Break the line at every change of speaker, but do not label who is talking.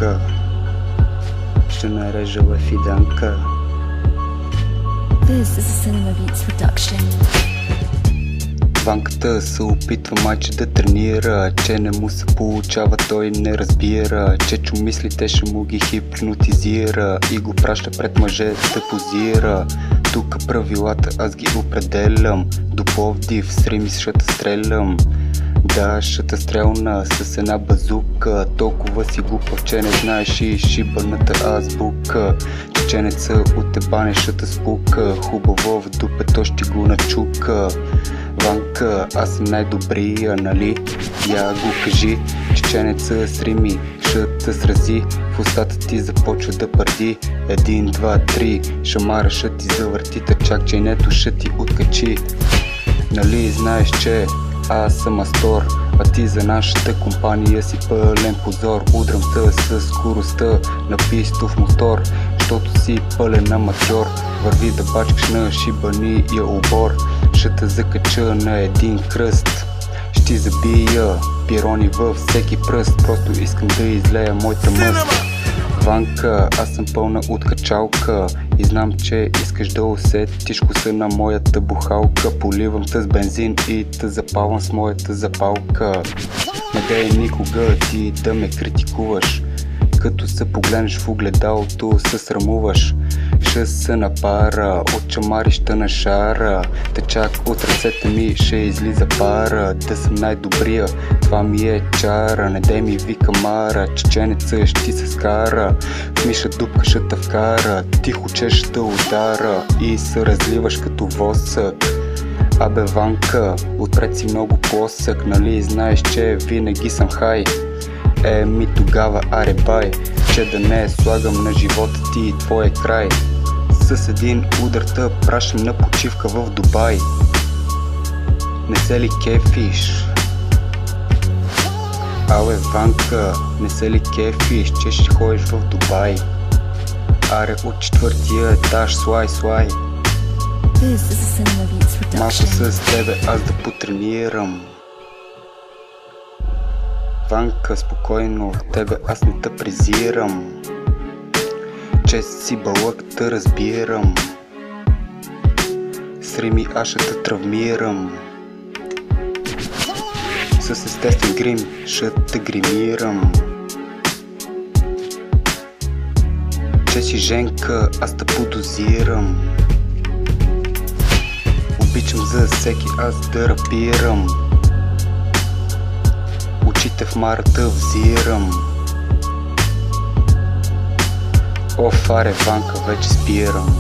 Ванка, ще нарежа лефиданка.
This is a Cinema Beats production.
Ванката се опитва майче да тренира, че не му се получава, той не разбира, че мислите ще му ги хипнотизира и го праща пред мъже да позира. Тук правилата аз ги определям, до Пловдив с Рими шата стрелям. Да, шата стрелна с една базука, толкова си глупав, че не знаеш и шибаната азбука. Чеченеца от ебане шата спука, хубаво в дупето ще го начука. Ванка, аз съм най-добрия, нали? Я го кажи, чеченеца с Рими шата срази, в устата ти започва да пърди. 1, 2, 3, шамара ще ти завърти, чак чайнето ще ти откачи. Нали знаеш, че аз съм астор, а ти за нашата компания си пълен позор. Удрам се с скоростта на пистов мотор, щото си пълен аматьор. Върви да бачкаш на шибания обор, ще те закача на един кръст. Ще забия пирони във всеки пръст, просто искам да излея моята мъст. Ванка, аз съм пълна от качалка и знам, че искаш да усетиш вкуса на моята бухалка. Поливам те с бензин и те запалвам с моята запалка. Не дей никога ти да ме критикуваш, като се погледнеш в огледалото се срамуваш. Ще се напара от чамарища на шара, те чак от ръцете ми ще излиза пара. Да съм най-добрия, това ми е чара, не дей ми вика мара, чеченеца ще се скара, в миша дупка ще те вкара, тихо че ще те удара и се разливаш като восък. Абе Ванка, отпред си много плосък, нали знаеш, че винаги съм хай. Ми тогава аре бай, че да не слагам на живота ти и твоя край. С един удар те пращам на почивка в Дубай. Не се ли кефиш? Але Ванка, не се ли кефиш, че ще ходиш в Дубай? Аре от четвъртия етаж, слай.
This is a Cinema Beats
Малко
production.
с тебе аз да потренирам. Ванка, спокойно, тебе аз не те презирам, че си бълък те разбирам. С Рими аз ще те травмирам, с естествен грим ще те гримирам. Че си женка, аз те подозирам. Обичам за всеки аз да рапирам, очите в марата взирам. Оф, аре Ванка, вече спирам.